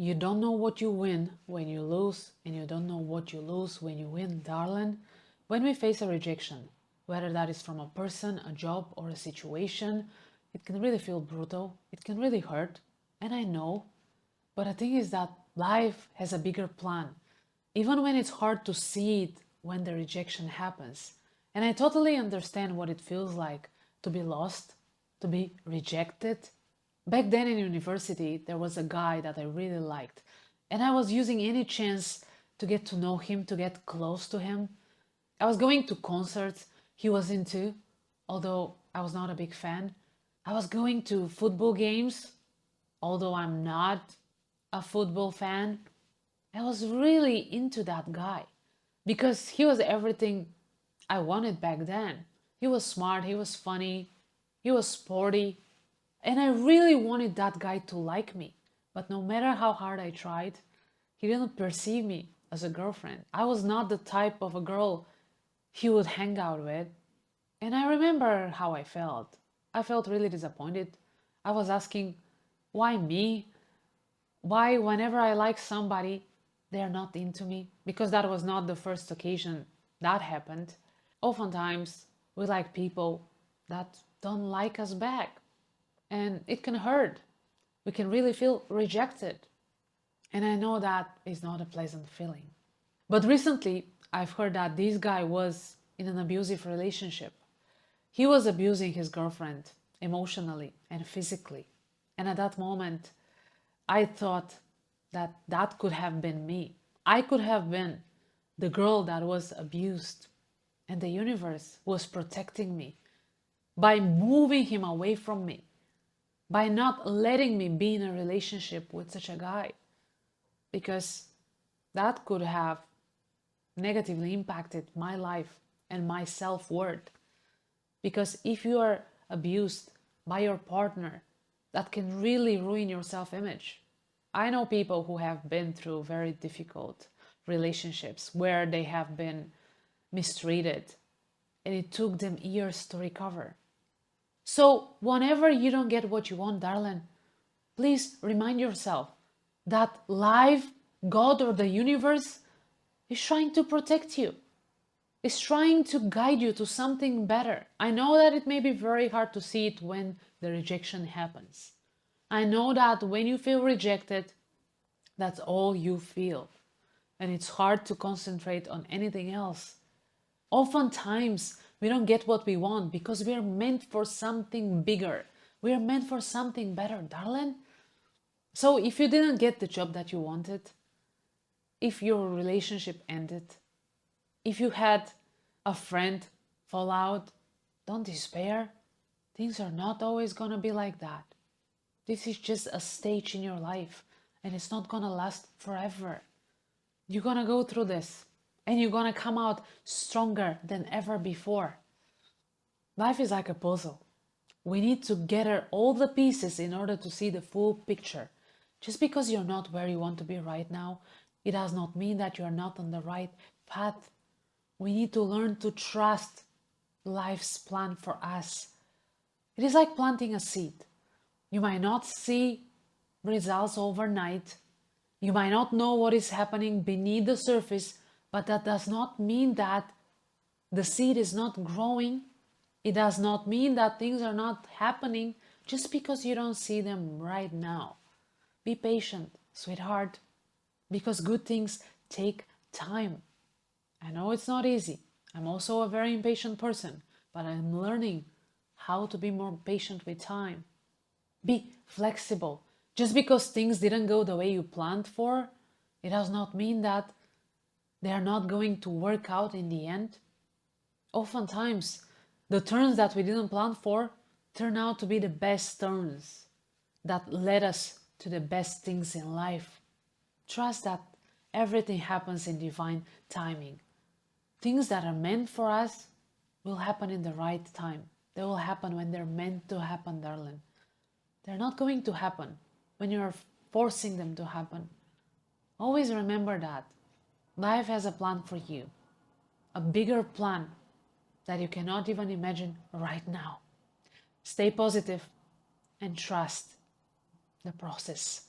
You don't know what you win when you lose, and you don't know what you lose when you win, darling. When we face a rejection, whether that is from a person, a job, or a situation, it can really feel brutal, it can really hurt, and I know. But the thing is that life has a bigger plan, even when it's hard to see it when the rejection happens. And I totally understand what it feels like to be lost, to be rejected. Back then in university, there was a guy that I really liked, and I was using any chance to get to know him, to get close to him. I was going to concerts he was into, although I was not a big fan. I was going to football games, although I'm not a football fan. I was really into that guy because he was everything I wanted back then. He was smart, he was funny, he was sporty, and I really wanted that guy to like me. But no matter how hard I tried, he didn't perceive me as a girlfriend. I was not the type of a girl he would hang out with. And I remember how I felt. I felt really disappointed. I was asking, why me? Why, whenever I like somebody, they're not into me? Because that was not the first occasion that happened. Oftentimes, we like people that don't like us back, and it can hurt. We can really feel rejected. And I know that is not a pleasant feeling. But recently, I've heard that this guy was in an abusive relationship. He was abusing his girlfriend emotionally and physically. And at that moment, I thought that that could have been me. I could have been the girl that was abused, and the universe was protecting me by moving him away from me, by not letting me be in a relationship with such a guy, because that could have negatively impacted my life and my self-worth. Because if you are abused by your partner, that can really ruin your self-image. I know people who have been through very difficult relationships where they have been mistreated and it took them years to recover. So whenever you don't get what you want, darling, please remind yourself that life, God, or the universe is trying to protect you, is trying to guide you to something better. I know that it may be very hard to see it when the rejection happens. I know that when you feel rejected, that's all you feel. And it's hard to concentrate on anything else. Oftentimes, we don't get what we want because we are meant for something bigger. We are meant for something better, darling. So if you didn't get the job that you wanted, if your relationship ended, if you had a friend fall out, don't despair. Things are not always gonna be like that. This is just a stage in your life and it's not gonna last forever. You're gonna go through this and you're gonna come out stronger than ever before. Life is like a puzzle. We need to gather all the pieces in order to see the full picture. Just because you're not where you want to be right now, it does not mean that you're not on the right path. We need to learn to trust life's plan for us. It is like planting a seed. You might not see results overnight. You might not know what is happening beneath the surface, but that does not mean that the seed is not growing. It does not mean that things are not happening just because you don't see them right now. Be patient, sweetheart, because good things take time. I know it's not easy. I'm also a very impatient person, but I'm learning how to be more patient with time. Be flexible. Just because things didn't go the way you planned for, it does not mean that they are not going to work out in the end. Oftentimes, the turns that we didn't plan for turn out to be the best turns that led us to the best things in life. Trust that everything happens in divine timing. Things that are meant for us will happen in the right time. They will happen when they're meant to happen, darling. They're not going to happen when you're forcing them to happen. Always remember that life has a plan for you, a bigger plan that you cannot even imagine right now. Stay positive and trust the process.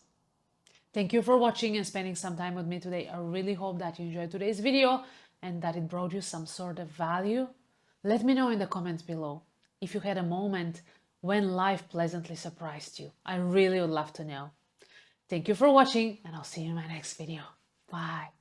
Thank you for watching and spending some time with me today. I really hope that you enjoyed today's video and that it brought you some sort of value. Let me know in the comments below if you had a moment when life pleasantly surprised you. I really would love to know. Thank you for watching and I'll see you in my next video. Bye.